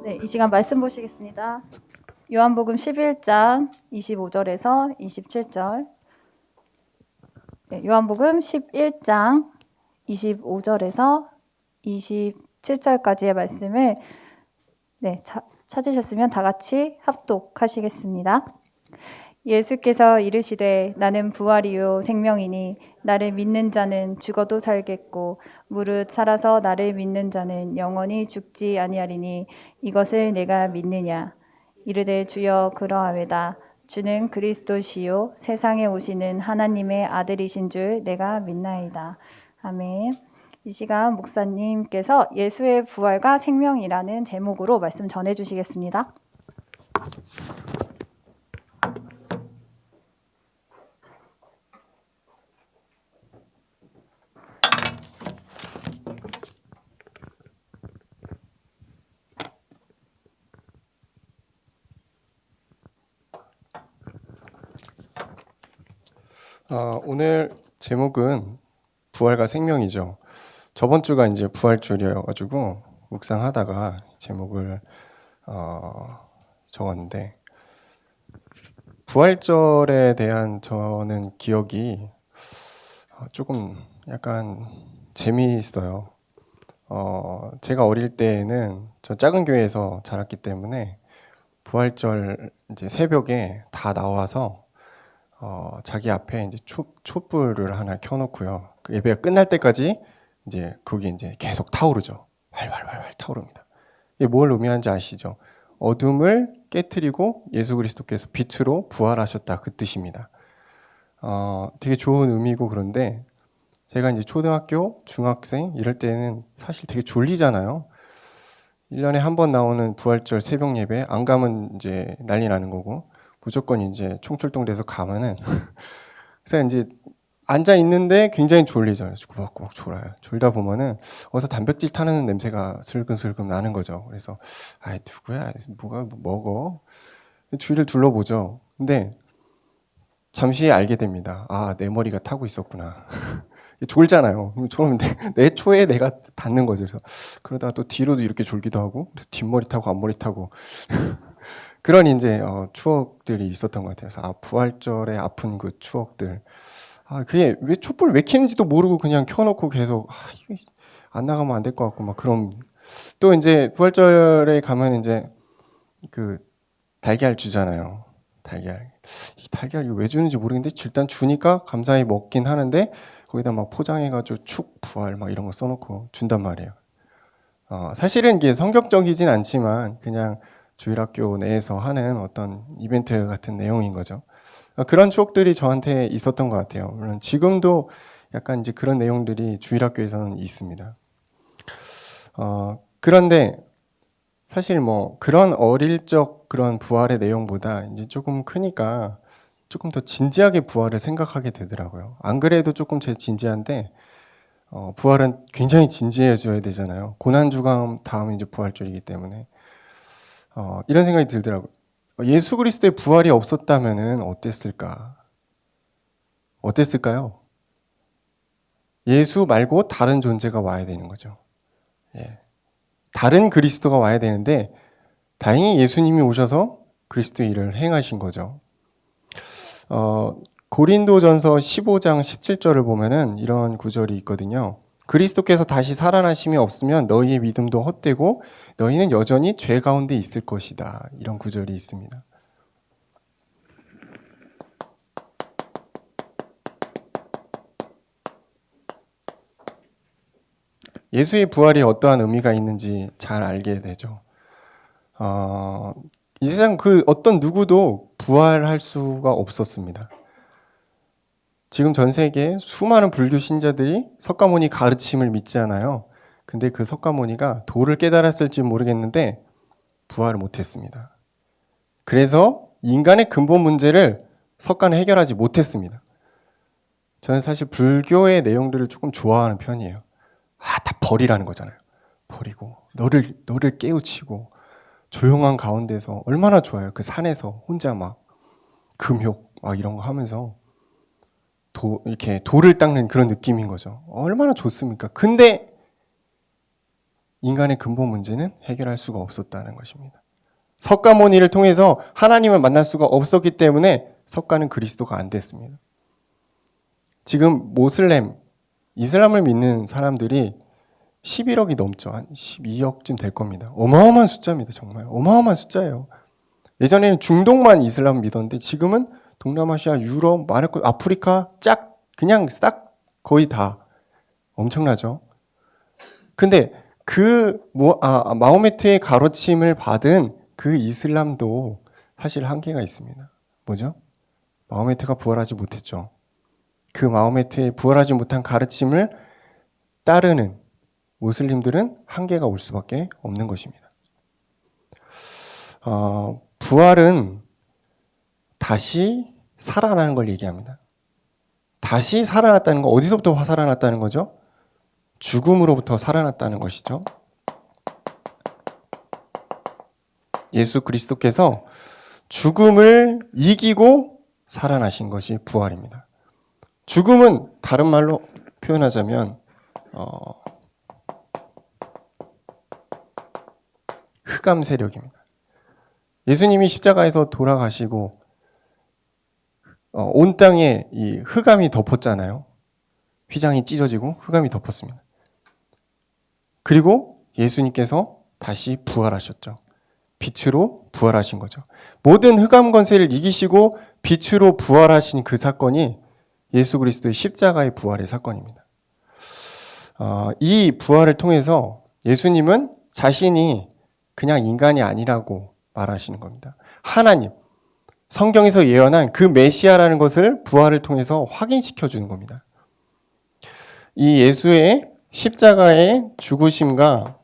네, 이 시간 말씀 보시겠습니다. 요한복음 11장 25절에서 27절. 네, 요한복음 11장 25절에서 27절까지의 말씀을 찾으셨으면 다 같이 합독하시겠습니다. 예수께서 이르시되 나는 부활이요 생명이니 나를 믿는 자는 죽어도 살겠고 무릇 살아서 나를 믿는 자는 영원히 죽지 아니하리니 이것을 내가 믿느냐. 이르되 주여 그러하외다. 주는 그리스도시요 세상에 오시는 하나님의 아들이신 줄 내가 믿나이다. 아멘. 이 시간 목사님께서 예수의 부활과 생명이라는 제목으로 말씀 전해주시겠습니다. 오늘 제목은 부활과 생명이죠. 저번 주가 이제 부활주일이어가지고 묵상하다가 제목을 적었는데, 부활절에 대한 저는 기억이 조금 약간 재미있어요. 제가 어릴 때에는 저 작은 교회에서 자랐기 때문에 부활절 이제 새벽에 다 나와서 자기 앞에 이제 촛불을 하나 켜놓고요. 그 예배가 끝날 때까지 이제 거기 이제 계속 타오르죠. 활활활활 타오릅니다. 이게 뭘 의미하는지 아시죠? 어둠을 깨트리고 예수 그리스도께서 빛으로 부활하셨다, 그 뜻입니다. 되게 좋은 의미고, 그런데 제가 이제 초등학교, 중학생 이럴 때는 사실 되게 졸리잖아요. 1년에 한 번 나오는 부활절 새벽 예배 안 가면 이제 난리 나는 거고, 무조건 이제 총출동돼서 가면은 그래서 이제 앉아 있는데 굉장히 졸리죠. 꾸벅꾸벅 졸아요. 졸다 보면은 어디서 단백질 타는 냄새가 슬금슬금 나는 거죠. 그래서 누구야? 뭐가 먹어? 주위를 둘러보죠. 근데 잠시 알게 됩니다. 내 머리가 타고 있었구나. 졸잖아요. 졸으면 내 초에 내가 닿는 거죠. 그래서 그러다가 또 뒤로도 이렇게 졸기도 하고, 그래서 뒷머리 타고 앞머리 타고 그런 이제 추억들이 있었던 것 같아요. 그래서 부활절에 아픈 그 추억들. 그게 왜 촛불 왜 켜는지도 모르고 그냥 켜놓고 계속 이거 안 나가면 안 될 것 같고 막 그런. 또 이제 부활절에 가면 이제 그 달걀 주잖아요. 이 달걀 이거 왜 주는지 모르겠는데 일단 주니까 감사히 먹긴 하는데, 거기다 막 포장해가지고 축 부활 막 이런 거 써놓고 준단 말이에요. 사실은 이게 성격적이진 않지만 그냥 주일학교 내에서 하는 어떤 이벤트 같은 내용인 거죠. 그런 추억들이 저한테 있었던 것 같아요. 물론 지금도 약간 이제 그런 내용들이 주일학교에서는 있습니다. 그런데 사실 뭐 그런 어릴 적 그런 부활의 내용보다 이제 조금 크니까 조금 더 진지하게 부활을 생각하게 되더라고요. 안 그래도 조금 제일 진지한데, 부활은 굉장히 진지해져야 되잖아요. 고난주간 다음에 이제 부활절이기 때문에. 이런 생각이 들더라고요. 예수 그리스도의 부활이 없었다면은 어땠을까요? 예수 말고 다른 존재가 와야 되는 거죠. 다른 그리스도가 와야 되는데, 다행히 예수님이 오셔서 그리스도의 일을 행하신 거죠. 고린도전서 15장 17절을 보면은 이런 구절이 있거든요. 그리스도께서 다시 살아나심이 없으면 너희의 믿음도 헛되고 너희는 여전히 죄 가운데 있을 것이다. 이런 구절이 있습니다. 예수의 부활이 어떠한 의미가 있는지 잘 알게 되죠. 이 세상 그 어떤 누구도 부활할 수가 없었습니다. 지금 전 세계에 수많은 불교 신자들이 석가모니 가르침을 믿잖아요. 근데 그 석가모니가 도를 깨달았을지 모르겠는데 부활을 못했습니다. 그래서 인간의 근본 문제를 석가는 해결하지 못했습니다. 저는 사실 불교의 내용들을 조금 좋아하는 편이에요. 다 버리라는 거잖아요. 버리고 너를 깨우치고 조용한 가운데서 얼마나 좋아요. 그 산에서 혼자 막 금욕 막 이런 거 하면서 이렇게 돌을 닦는 그런 느낌인 거죠. 얼마나 좋습니까? 근데 인간의 근본 문제는 해결할 수가 없었다는 것입니다. 석가모니를 통해서 하나님을 만날 수가 없었기 때문에 석가는 그리스도가 안 됐습니다. 지금 모슬렘, 이슬람을 믿는 사람들이 11억이 넘죠. 한 12억쯤 될 겁니다. 어마어마한 숫자입니다. 정말 어마어마한 숫자예요. 예전에는 중동만 이슬람 믿었는데 지금은 동남아시아, 유럽, 마르코, 아프리카 그냥 싹 거의 다 엄청나죠. 근데 마호메트의 가르침을 받은 그 이슬람도 사실 한계가 있습니다. 뭐죠? 마호메트가 부활하지 못했죠. 그 마호메트의 부활하지 못한 가르침을 따르는 무슬림들은 한계가 올 수밖에 없는 것입니다. 부활은 다시 살아나는 걸 얘기합니다. 다시 살아났다는 거, 어디서부터 살아났다는 거죠? 죽음으로부터 살아났다는 것이죠. 예수 그리스도께서 죽음을 이기고 살아나신 것이 부활입니다. 죽음은 다른 말로 표현하자면 흑암 세력입니다. 예수님이 십자가에서 돌아가시고 온 땅에 이 흑암이 덮었잖아요. 휘장이 찢어지고 흑암이 덮었습니다. 그리고 예수님께서 다시 부활하셨죠. 빛으로 부활하신 거죠. 모든 흑암 권세를 이기시고 빛으로 부활하신 그 사건이 예수 그리스도의 십자가의 부활의 사건입니다. 이 부활을 통해서 예수님은 자신이 그냥 인간이 아니라고 말하시는 겁니다. 하나님, 성경에서 예언한 그 메시아라는 것을 부활을 통해서 확인시켜 주는 겁니다. 이 예수의 십자가의 죽으심과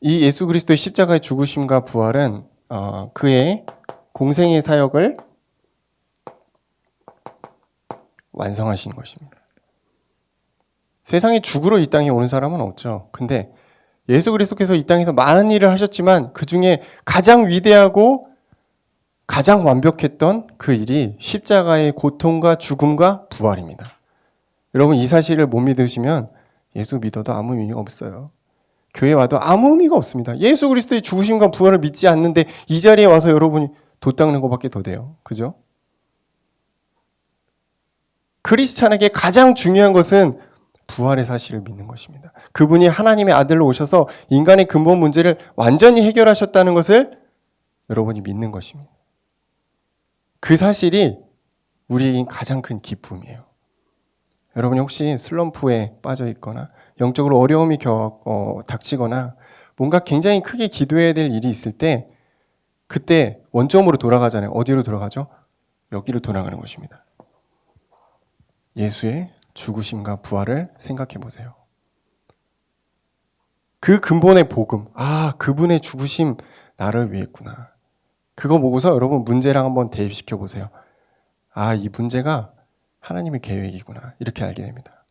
이 예수 그리스도의 십자가의 죽으심과 부활은 그의 공생의 사역을 완성하신 것입니다. 세상에 죽으러 이 땅에 오는 사람은 없죠. 근데 예수 그리스도께서 이 땅에서 많은 일을 하셨지만 그 중에 가장 위대하고 가장 완벽했던 그 일이 십자가의 고통과 죽음과 부활입니다. 여러분 이 사실을 못 믿으시면 예수 믿어도 아무 의미가 없어요. 교회 와도 아무 의미가 없습니다. 예수 그리스도의 죽으심과 부활을 믿지 않는데 이 자리에 와서 여러분이 돛 닦는 것밖에 더 돼요. 그죠? 크리스찬에게 가장 중요한 것은 부활의 사실을 믿는 것입니다. 그분이 하나님의 아들로 오셔서 인간의 근본 문제를 완전히 해결하셨다는 것을 여러분이 믿는 것입니다. 그 사실이 우리에겐 가장 큰 기쁨이에요. 여러분이 혹시 슬럼프에 빠져 있거나 영적으로 어려움이 닥치거나 뭔가 굉장히 크게 기도해야 될 일이 있을 때 그때 원점으로 돌아가잖아요. 어디로 돌아가죠? 여기로 돌아가는 것입니다. 예수의 죽으심과 부활을 생각해 보세요. 그 근본의 복음, 그분의 죽으심 나를 위했구나. 그거 보고서 여러분 문제랑 한번 대입시켜 보세요. 이 문제가 하나님의 계획이구나. 이렇게 알게 됩니다.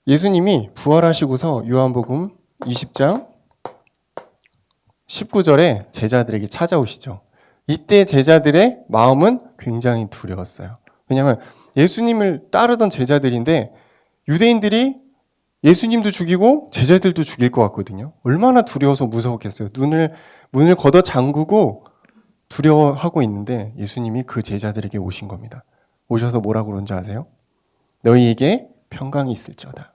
예수님이 부활하시고서 요한복음 20장 19절에 제자들에게 찾아오시죠. 이때 제자들의 마음은 굉장히 두려웠어요. 왜냐하면 예수님을 따르던 제자들인데 유대인들이 예수님도 죽이고 제자들도 죽일 것 같거든요. 얼마나 두려워서 무서웠겠어요. 문을 걷어 잠그고 두려워하고 있는데 예수님이 그 제자들에게 오신 겁니다. 오셔서 뭐라고 그런지 아세요? 너희에게 평강이 있을지어다.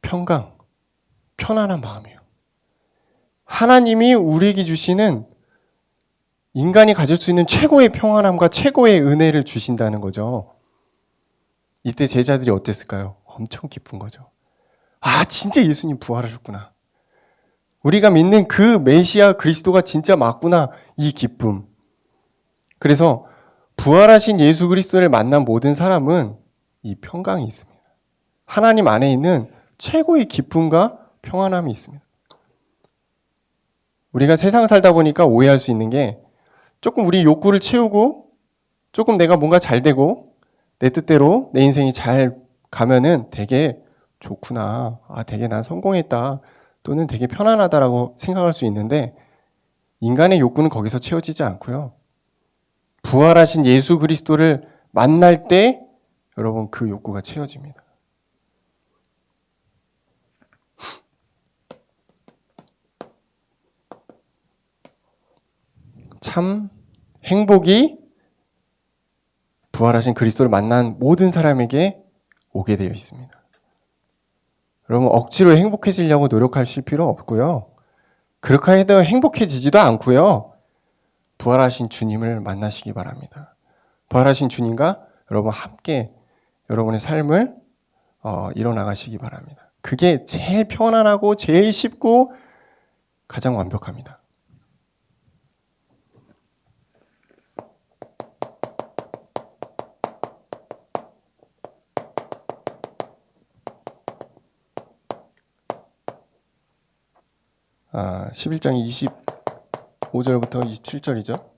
평강, 편안한 마음이에요. 하나님이 우리에게 주시는 인간이 가질 수 있는 최고의 평안함과 최고의 은혜를 주신다는 거죠. 이때 제자들이 어땠을까요? 엄청 기쁜 거죠. 진짜 예수님 부활하셨구나. 우리가 믿는 그 메시아 그리스도가 진짜 맞구나. 이 기쁨. 그래서 부활하신 예수 그리스도를 만난 모든 사람은 이 평강이 있습니다. 하나님 안에 있는 최고의 기쁨과 평안함이 있습니다. 우리가 세상 살다 보니까 오해할 수 있는 게 조금 우리 욕구를 채우고 조금 내가 뭔가 잘 되고 내 뜻대로 내 인생이 잘 가면은 되게 좋구나. 되게 난 성공했다. 또는 되게 편안하다라고 생각할 수 있는데 인간의 욕구는 거기서 채워지지 않고요. 부활하신 예수 그리스도를 만날 때 여러분 그 욕구가 채워집니다. 참 행복이 부활하신 그리스도를 만난 모든 사람에게 오게 되어 있습니다. 여러분 억지로 행복해지려고 노력하실 필요 없고요. 그렇게 해도 행복해지지도 않고요. 부활하신 주님을 만나시기 바랍니다. 부활하신 주님과 여러분 함께 여러분의 삶을 이뤄나가시기 바랍니다. 그게 제일 편안하고 제일 쉽고 가장 완벽합니다. 아, 11장 25절부터 27절이죠.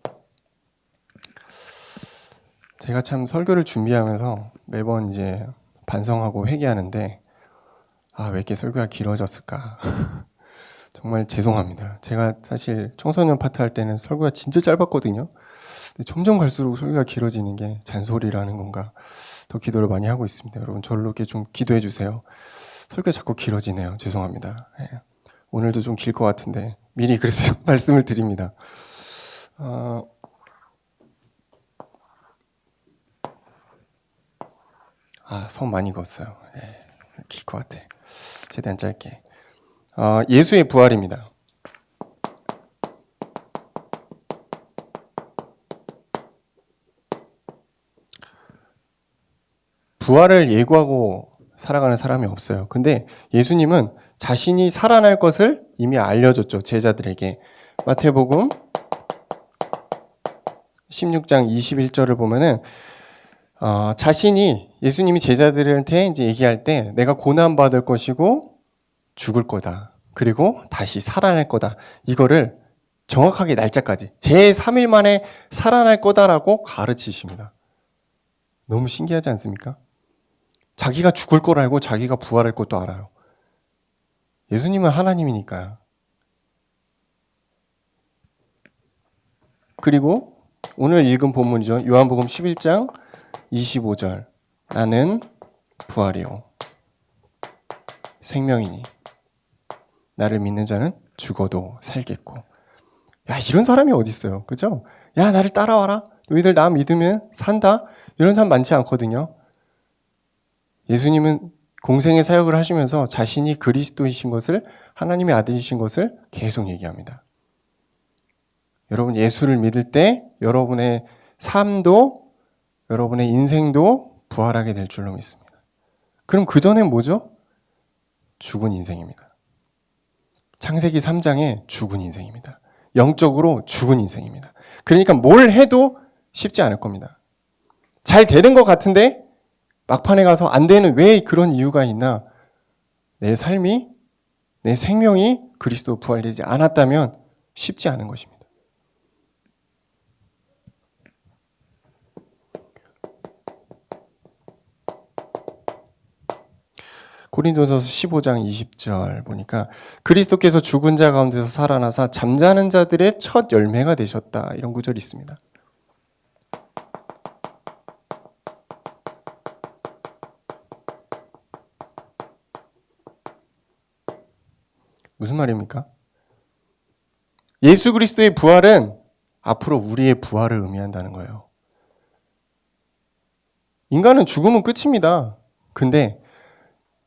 제가 참 설교를 준비하면서 매번 이제 반성하고 회개하는데 왜 이렇게 설교가 길어졌을까? 정말 죄송합니다. 제가 사실 청소년 파트 할 때는 설교가 진짜 짧았거든요. 근데 점점 갈수록 설교가 길어지는 게 잔소리라는 건가 더 기도를 많이 하고 있습니다. 여러분 저를 이렇게 좀 기도해 주세요. 설교가 자꾸 길어지네요. 죄송합니다. 네. 오늘도 좀 길 것 같은데 미리 그래서 말씀을 드립니다. 선 많이 걷어요. 네, 길 것 같아. 최대한 짧게. 예수의 부활입니다. 부활을 예고하고 살아가는 사람이 없어요. 근데 예수님은 자신이 살아날 것을 이미 알려줬죠. 제자들에게. 마태복음 16장 21절을 보면은 자신이 예수님이 제자들한테 이제 얘기할 때 내가 고난 받을 것이고 죽을 거다. 그리고 다시 살아날 거다. 이거를 정확하게 날짜까지 제3일 만에 살아날 거다라고 가르치십니다. 너무 신기하지 않습니까? 자기가 죽을 걸 알고 자기가 부활할 것도 알아요. 예수님은 하나님이니까요. 그리고 오늘 읽은 본문이죠. 요한복음 11장 25절. 나는 부활이요 생명이니 나를 믿는 자는 죽어도 살겠고. 야, 이런 사람이 어디 있어요? 그죠? 야, 나를 따라와라. 너희들 나 믿으면 산다. 이런 사람 많지 않거든요. 예수님은 공생의 사역을 하시면서 자신이 그리스도이신 것을, 하나님의 아들이신 것을 계속 얘기합니다. 여러분 예수를 믿을 때 여러분의 삶도 여러분의 인생도 부활하게 될 줄로 믿습니다. 그럼 그 전엔 뭐죠? 죽은 인생입니다. 창세기 3장에 죽은 인생입니다. 영적으로 죽은 인생입니다. 그러니까 뭘 해도 쉽지 않을 겁니다. 잘 되는 것 같은데 막판에 가서 안 되는 왜 그런 이유가 있나? 내 삶이, 내 생명이 그리스도 부활되지 않았다면 쉽지 않은 것입니다. 고린도전서 15장 20절 보니까 그리스도께서 죽은 자 가운데서 살아나사 잠자는 자들의 첫 열매가 되셨다. 이런 구절이 있습니다. 무슨 말입니까? 예수 그리스도의 부활은 앞으로 우리의 부활을 의미한다는 거예요. 인간은 죽으면 끝입니다. 근데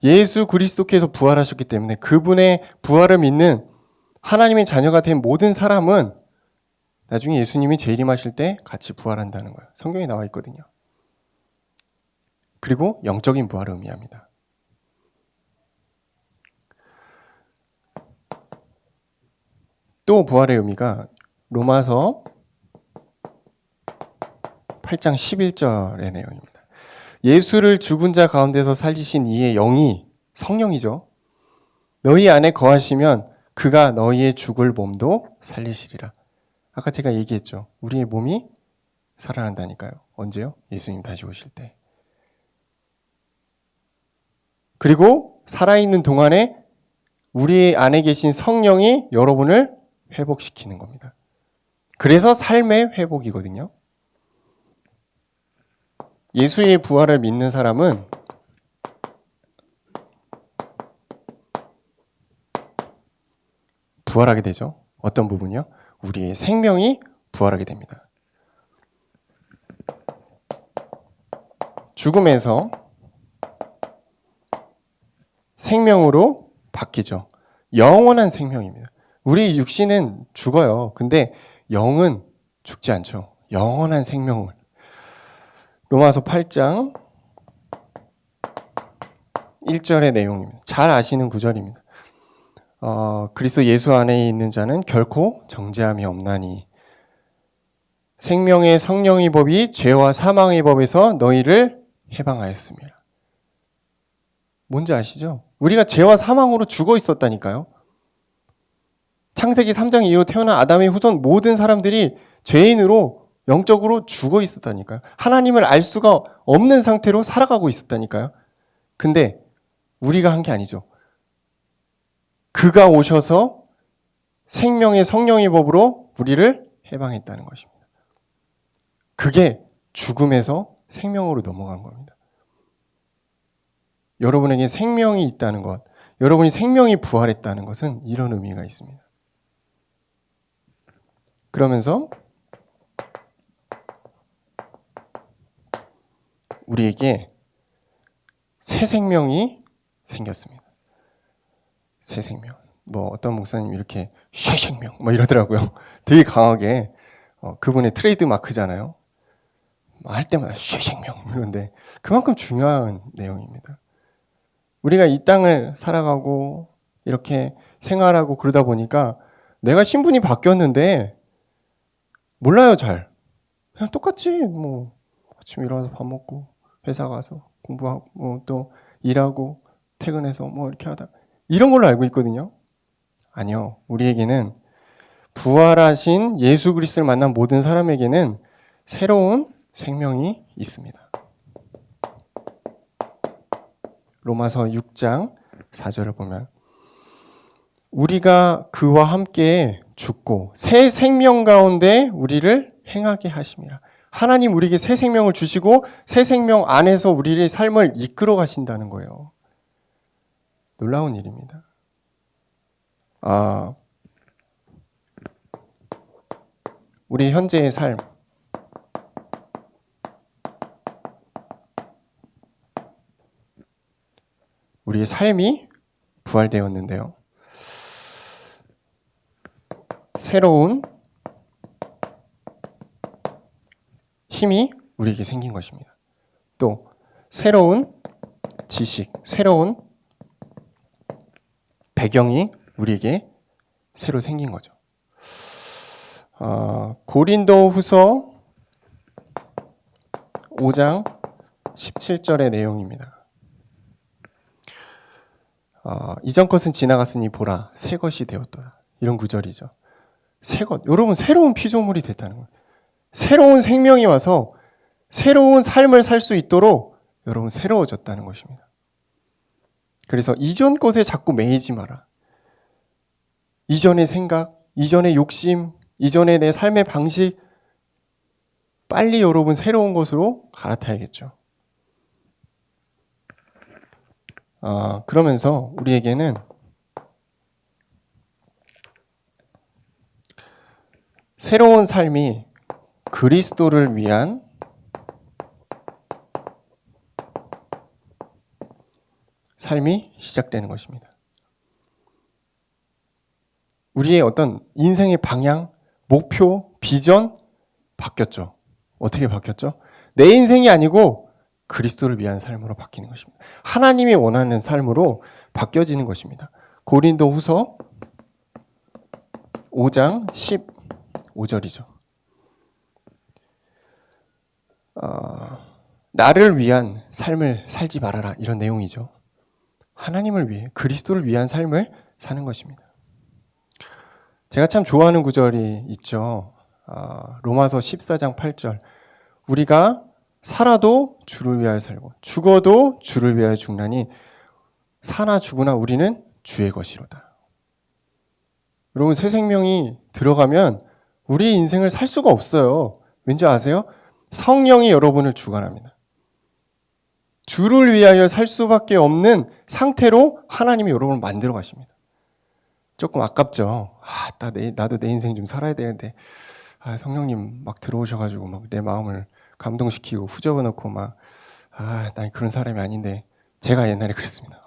예수 그리스도께서 부활하셨기 때문에 그분의 부활을 믿는 하나님의 자녀가 된 모든 사람은 나중에 예수님이 재림하실 때 같이 부활한다는 거예요. 성경에 나와 있거든요. 그리고 영적인 부활을 의미합니다. 또 부활의 의미가 로마서 8장 11절의 내용입니다. 예수를 죽은 자 가운데서 살리신 이의 영이 성령이죠. 너희 안에 거하시면 그가 너희의 죽을 몸도 살리시리라. 아까 제가 얘기했죠. 우리의 몸이 살아난다니까요. 언제요? 예수님 다시 오실 때. 그리고 살아있는 동안에 우리 안에 계신 성령이 여러분을 회복시키는 겁니다. 그래서 삶의 회복이거든요. 예수의 부활을 믿는 사람은 부활하게 되죠. 어떤 부분이요? 우리의 생명이 부활하게 됩니다. 죽음에서 생명으로 바뀌죠. 영원한 생명입니다. 우리 육신은 죽어요. 근데 영은 죽지 않죠. 영원한 생명을. 로마서 8장 1절의 내용입니다. 잘 아시는 구절입니다. 그리스도 예수 안에 있는 자는 결코 정죄함이 없나니 생명의 성령의 법이 죄와 사망의 법에서 너희를 해방하였습니다. 뭔지 아시죠? 우리가 죄와 사망으로 죽어 있었다니까요. 창세기 3장 이후로 태어난 아담의 후손 모든 사람들이 죄인으로 영적으로 죽어 있었다니까요. 하나님을 알 수가 없는 상태로 살아가고 있었다니까요. 근데 우리가 한 게 아니죠. 그가 오셔서 생명의 성령의 법으로 우리를 해방했다는 것입니다. 그게 죽음에서 생명으로 넘어간 겁니다. 여러분에게 생명이 있다는 것, 여러분이 생명이 부활했다는 것은 이런 의미가 있습니다. 그러면서 우리에게 새 생명이 생겼습니다. 새 생명. 어떤 목사님 이렇게 새 생명 이러더라고요. 되게 강하게 그분의 트레이드 마크잖아요. 할 때마다 새 생명 이런데 그만큼 중요한 내용입니다. 우리가 이 땅을 살아가고 이렇게 생활하고 그러다 보니까 내가 신분이 바뀌었는데 몰라요, 잘. 그냥 똑같지. 아침에 일어나서 밥 먹고 회사 가서 공부하고 또 일하고 퇴근해서 이렇게 하다 이런 걸로 알고 있거든요. 아니요. 우리에게는 부활하신 예수 그리스도를 만난 모든 사람에게는 새로운 생명이 있습니다. 로마서 6장 4절을 보면 우리가 그와 함께 죽고 새 생명 가운데 우리를 행하게 하심이라. 하나님 우리에게 새 생명을 주시고 새 생명 안에서 우리의 삶을 이끌어 가신다는 거예요. 놀라운 일입니다. 우리 현재의 삶, 우리의 삶이 부활되었는데요. 새로운 힘이 우리에게 생긴 것입니다. 또 새로운 지식, 새로운 배경이 우리에게 새로 생긴 거죠. 고린도 후서 5장 17절의 내용입니다. 이전 것은 지나갔으니 보라 새 것이 되었도다. 이런 구절이죠. 새 것. 여러분 새로운 피조물이 됐다는 거예요. 새로운 생명이 와서 새로운 삶을 살 수 있도록 여러분 새로워졌다는 것입니다. 그래서 이전 것에 자꾸 매이지 마라. 이전의 생각, 이전의 욕심, 이전의 내 삶의 방식 빨리 여러분 새로운 것으로 갈아타야겠죠. 그러면서 우리에게는 새로운 삶이 그리스도를 위한 삶이 시작되는 것입니다. 우리의 어떤 인생의 방향, 목표, 비전 바뀌었죠. 어떻게 바뀌었죠? 내 인생이 아니고 그리스도를 위한 삶으로 바뀌는 것입니다. 하나님이 원하는 삶으로 바뀌어지는 것입니다. 고린도 후서 5장 15절이죠. 나를 위한 삶을 살지 말아라 이런 내용이죠. 하나님을 위해 그리스도를 위한 삶을 사는 것입니다. 제가 참 좋아하는 구절이 있죠. 로마서 14장 8절 우리가 살아도 주를 위하여 살고 죽어도 주를 위하여 죽나니 사나 죽으나 우리는 주의 것이로다. 여러분, 새 생명이 들어가면 우리 인생을 살 수가 없어요. 왠지 아세요? 성령이 여러분을 주관합니다. 주를 위하여 살 수밖에 없는 상태로 하나님이 여러분을 만들어 가십니다. 조금 아깝죠. 나도 내 인생 좀 살아야 되는데, 성령님 막 들어오셔가지고 막 내 마음을 감동시키고 후져봐 놓고 난 그런 사람이 아닌데. 제가 옛날에 그랬습니다.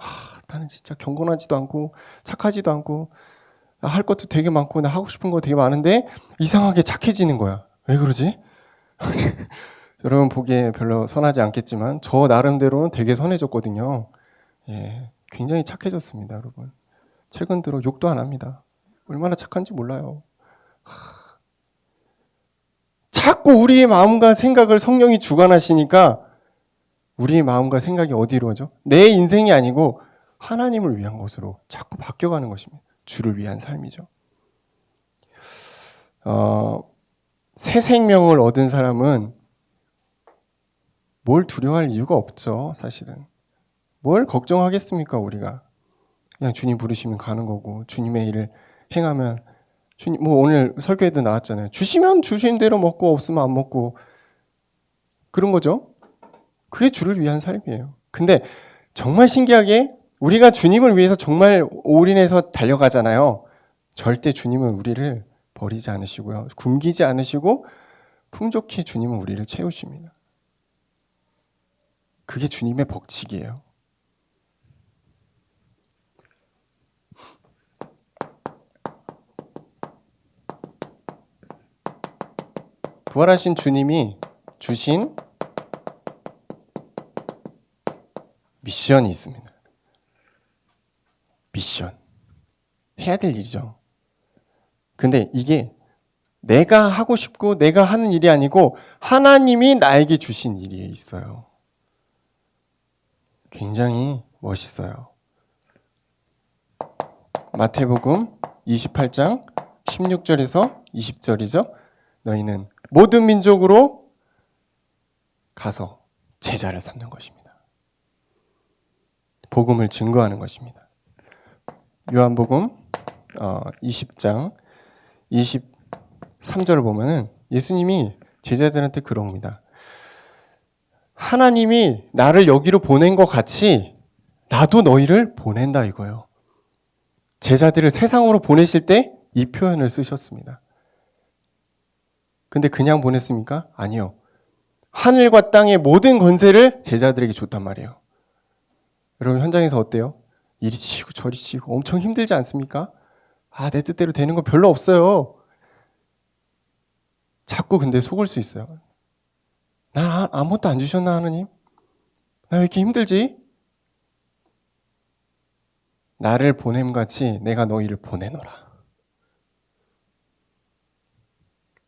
나는 진짜 경건하지도 않고 착하지도 않고 할 것도 되게 많고 나 하고 싶은 거 되게 많은데 이상하게 착해지는 거야. 왜 그러지? 여러분 보기에 별로 선하지 않겠지만 저 나름대로는 되게 선해졌거든요. 예, 굉장히 착해졌습니다, 여러분. 최근 들어 욕도 안 합니다. 얼마나 착한지 몰라요. 자꾸 우리의 마음과 생각을 성령이 주관하시니까 우리의 마음과 생각이 어디로 가죠? 내 인생이 아니고 하나님을 위한 것으로 자꾸 바뀌어가는 것입니다. 주를 위한 삶이죠. 새 생명을 얻은 사람은 뭘 두려워할 이유가 없죠, 사실은. 뭘 걱정하겠습니까, 우리가. 그냥 주님 부르시면 가는 거고, 주님의 일을 행하면, 주님, 오늘 설교에도 나왔잖아요. 주시면 주신 대로 먹고, 없으면 안 먹고, 그런 거죠. 그게 주를 위한 삶이에요. 근데 정말 신기하게 우리가 주님을 위해서 정말 올인해서 달려가잖아요. 절대 주님은 우리를 버리지 않으시고요. 굶기지 않으시고 풍족히 주님은 우리를 채우십니다. 그게 주님의 법칙이에요. 부활하신 주님이 주신 미션이 있습니다. 미션. 해야 될 일이죠. 근데 이게 내가 하고 싶고 내가 하는 일이 아니고 하나님이 나에게 주신 일이 있어요. 굉장히 멋있어요. 마태복음 28장 16절에서 20절이죠. 너희는 모든 민족으로 가서 제자를 삼는 것입니다. 복음을 증거하는 것입니다. 요한복음 20장 23절을 보면은 예수님이 제자들한테 그럽니다. 하나님이 나를 여기로 보낸 것 같이 나도 너희를 보낸다 이거예요. 제자들을 세상으로 보내실 때 이 표현을 쓰셨습니다. 근데 그냥 보냈습니까? 아니요. 하늘과 땅의 모든 권세를 제자들에게 줬단 말이에요. 여러분 현장에서 어때요? 이리 치고 저리 치고 엄청 힘들지 않습니까? 내 뜻대로 되는 거 별로 없어요. 자꾸 근데 속을 수 있어요. 난 아무것도 안 주셨나 하나님? 나 왜 이렇게 힘들지? 나를 보냄같이 내가 너희를 보내노라.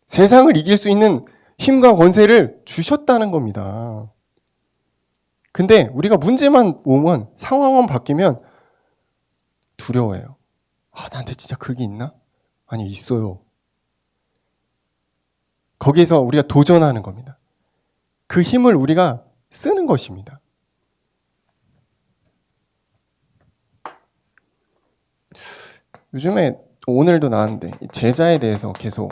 세상을 이길 수 있는 힘과 권세를 주셨다는 겁니다. 근데 우리가 문제만 오면 상황만 바뀌면 두려워해요. 나한테 진짜 그런 게 있나? 아니 있어요. 거기에서 우리가 도전하는 겁니다. 그 힘을 우리가 쓰는 것입니다. 요즘에 오늘도 나왔는데 제자에 대해서 계속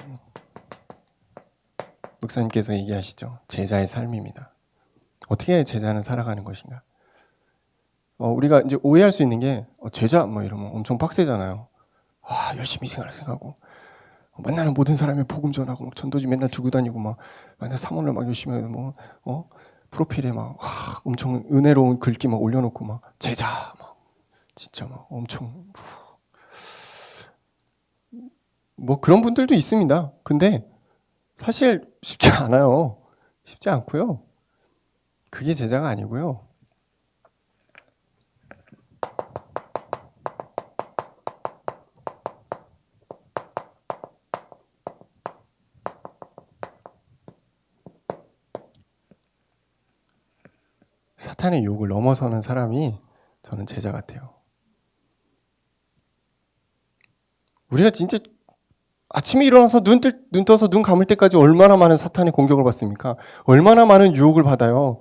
목사님께서 얘기하시죠. 제자의 삶입니다. 어떻게 제자는 살아가는 것인가? 우리가 이제 오해할 수 있는 게 제자 이러면 엄청 빡세잖아요. 열심히 생각하고 만나는 모든 사람이 복음 전하고 전도지 맨날 들고 다니고 맨날 사문을 열심히 하고 프로필에 엄청 은혜로운 글귀 올려놓고 제자 진짜 엄청 그런 분들도 있습니다. 근데 사실 쉽지 않아요. 쉽지 않고요. 그게 제자가 아니고요. 사탄의 유혹을 넘어서는 사람이 저는 제자 같아요. 우리가 진짜 아침에 일어나서 눈 떠서 눈 감을 때까지 얼마나 많은 사탄의 공격을 받습니까? 얼마나 많은 유혹을 받아요.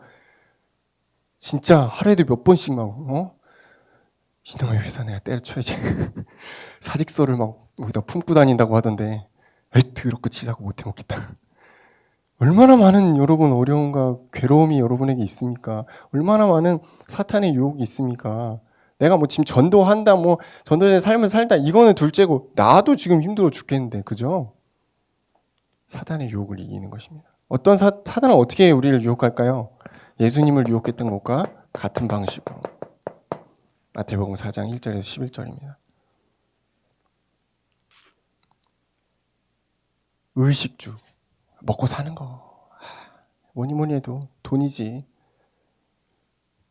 진짜 하루에도 몇 번씩 이놈의 회사 내가 때려쳐야지. 사직서를 막 여기다 품고 다닌다고 하던데, 에이, 더럽고 치사고 못해 먹겠다. 얼마나 많은 여러분 어려움과 괴로움이 여러분에게 있습니까? 얼마나 많은 사탄의 유혹이 있습니까? 내가 뭐 지금 전도한다, 뭐 전도자의 삶을 살다, 이거는 둘째고, 나도 지금 힘들어 죽겠는데, 그죠? 사탄의 유혹을 이기는 것입니다. 어떤 사탄은 어떻게 우리를 유혹할까요? 예수님을 유혹했던 것과 같은 방식으로. 마태복음 4장 1절에서 11절입니다. 의식주, 먹고 사는 거. 뭐니 해도 돈이지.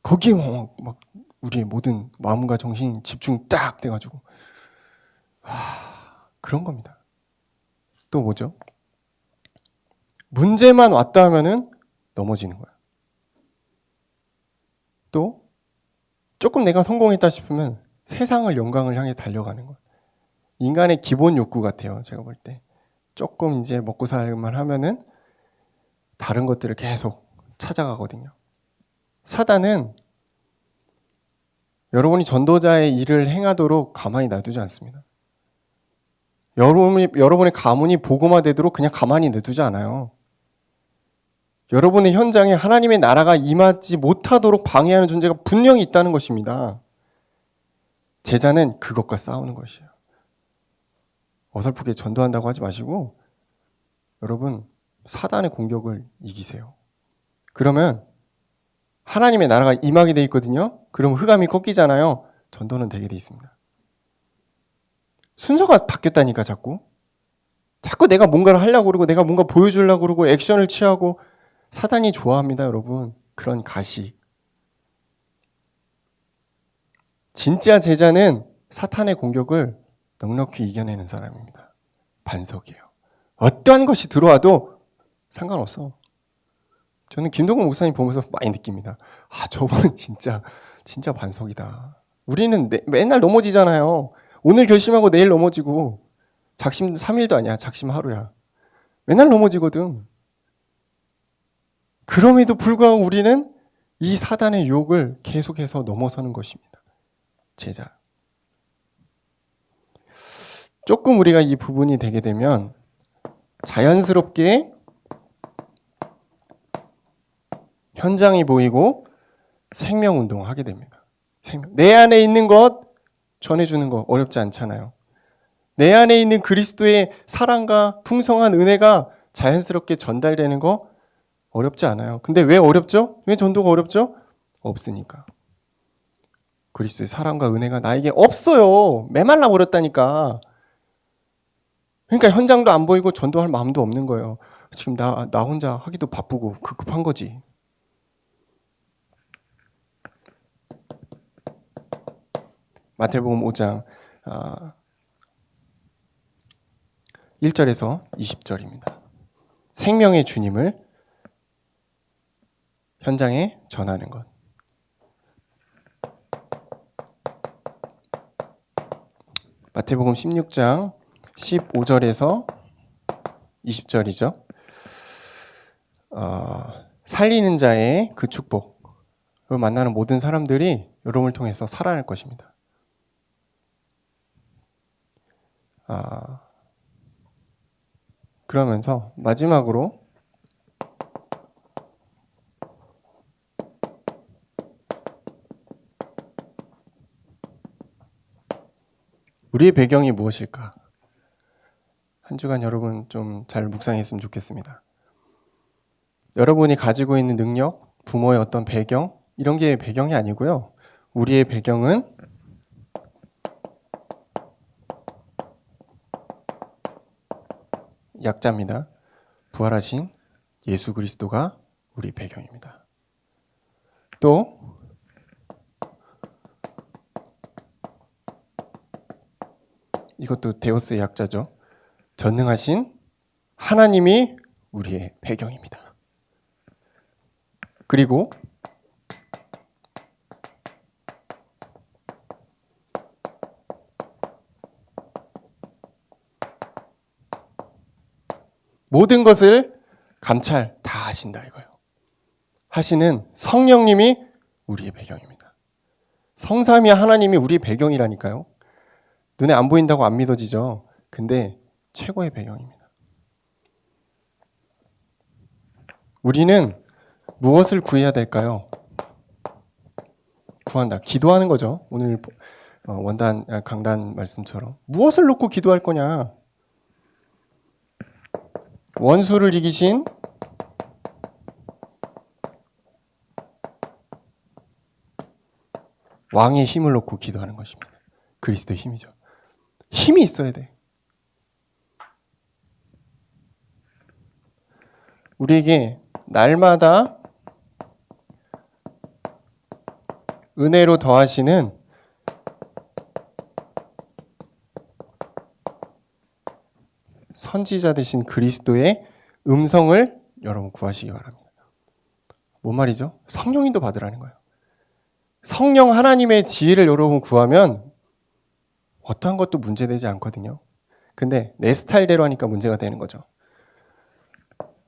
거기에 막 우리의 모든 마음과 정신 집중 딱 돼가지고. 그런 겁니다. 또 뭐죠? 문제만 왔다 하면은 넘어지는 거야. 또 조금 내가 성공했다 싶으면 세상을 영광을 향해 달려가는 거야. 인간의 기본 욕구 같아요. 제가 볼 때. 조금 이제 먹고 살만 하면은 다른 것들을 계속 찾아가거든요. 사단은 여러분이 전도자의 일을 행하도록 가만히 놔두지 않습니다. 여러분의 가문이 복음화되도록 그냥 가만히 놔두지 않아요. 여러분의 현장에 하나님의 나라가 임하지 못하도록 방해하는 존재가 분명히 있다는 것입니다. 제자는 그것과 싸우는 것이에요. 어설프게 전도한다고 하지 마시고 여러분 사단의 공격을 이기세요. 그러면 하나님의 나라가 임하게 돼 있거든요. 그럼 흑암이 꺾이잖아요. 전도는 되게 돼 있습니다. 순서가 바뀌었다니까 자꾸 내가 뭔가를 하려고 그러고 내가 뭔가 보여주려고 그러고 액션을 취하고 사단이 좋아합니다, 여러분. 그런 가식. 진짜 제자는 사탄의 공격을 넉넉히 이겨내는 사람입니다. 반석이에요. 어떠한 것이 들어와도 상관없어. 저는 김동근 목사님 보면서 많이 느낍니다. 저분은 진짜 반석이다. 우리는 맨날 넘어지잖아요. 오늘 결심하고 내일 넘어지고 작심 3일도 아니야. 작심 하루야. 맨날 넘어지거든. 그럼에도 불구하고 우리는 이 사단의 유혹을 계속해서 넘어서는 것입니다. 제자. 조금 우리가 이 부분이 되게 되면 자연스럽게 현장이 보이고 생명운동을 하게 됩니다. 내 안에 있는 것 전해주는 거 어렵지 않잖아요. 내 안에 있는 그리스도의 사랑과 풍성한 은혜가 자연스럽게 전달되는 거 어렵지 않아요. 근데 왜 어렵죠? 왜 전도가 어렵죠? 없으니까. 그리스도의 사랑과 은혜가 나에게 없어요. 메말라 버렸다니까. 그러니까 현장도 안 보이고 전도할 마음도 없는 거예요. 지금 나 혼자 하기도 바쁘고 급한 거지. 마태복음 5장 1절에서 20절입니다. 생명의 주님을 현장에 전하는 것. 마태복음 16장 15절에서 20절이죠. 살리는 자의 그 축복을 만나는 모든 사람들이 여러분을 통해서 살아날 것입니다. 그러면서 마지막으로 우리의 배경이 무엇일까? 한 주간 여러분 좀 잘 묵상했으면 좋겠습니다. 여러분이 가지고 있는 능력, 부모의 어떤 배경, 이런 게 배경이 아니고요. 우리의 배경은 약자입니다. 부활하신 예수 그리스도가 우리 배경입니다. 또 이것도 데오스의 약자죠. 전능하신 하나님이 우리의 배경입니다. 그리고 모든 것을 감찰 다 하신다 이거예요. 하시는 성령님이 우리의 배경입니다. 성삼위 하나님이 우리의 배경이라니까요. 눈에 안 보인다고 안 믿어지죠. 근데 최고의 배경입니다. 우리는 무엇을 구해야 될까요? 구한다. 기도하는 거죠. 오늘 강단 말씀처럼. 무엇을 놓고 기도할 거냐? 원수를 이기신 왕의 힘을 놓고 기도하는 것입니다. 그리스도의 힘이죠. 힘이 있어야 돼. 우리에게 날마다 은혜로 더하시는 선지자 되신 그리스도의 음성을 여러분 구하시기 바랍니다. 뭔 말이죠? 성령인도 받으라는 거예요. 성령 하나님의 지혜를 여러분 구하면 어떠한 것도 문제되지 않거든요. 근데 내 스타일대로 하니까 문제가 되는 거죠.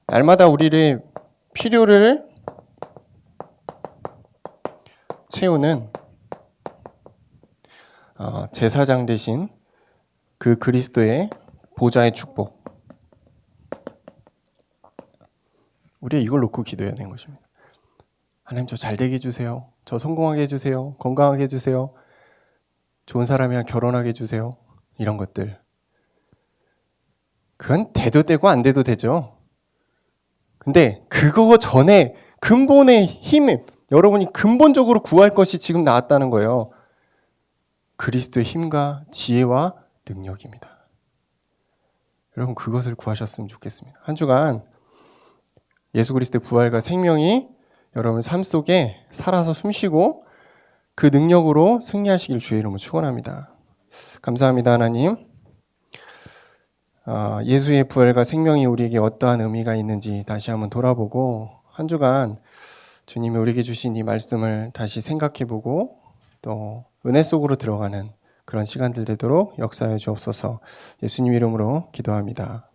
날마다 우리의 필요를 채우는 제사장 대신 그 그리스도의 보좌의 축복. 우리가 이걸 놓고 기도해야 되는 것입니다. 하나님 저 잘되게 해주세요. 저 성공하게 해주세요. 건강하게 해주세요. 좋은 사람이랑 결혼하게 해주세요. 이런 것들. 그건 돼도 되고 안 돼도 되죠. 근데 그거 전에 근본의 힘, 여러분이 근본적으로 구할 것이 지금 나왔다는 거예요. 그리스도의 힘과 지혜와 능력입니다. 여러분 그것을 구하셨으면 좋겠습니다. 한 주간 예수 그리스도의 부활과 생명이 여러분 삶 속에 살아서 숨쉬고 그 능력으로 승리하시길 주의 이름으로 축원합니다. 감사합니다 하나님. 예수의 부활과 생명이 우리에게 어떠한 의미가 있는지 다시 한번 돌아보고 한 주간 주님이 우리에게 주신 이 말씀을 다시 생각해보고 또 은혜 속으로 들어가는 그런 시간들 되도록 역사해 주옵소서. 예수님 이름으로 기도합니다.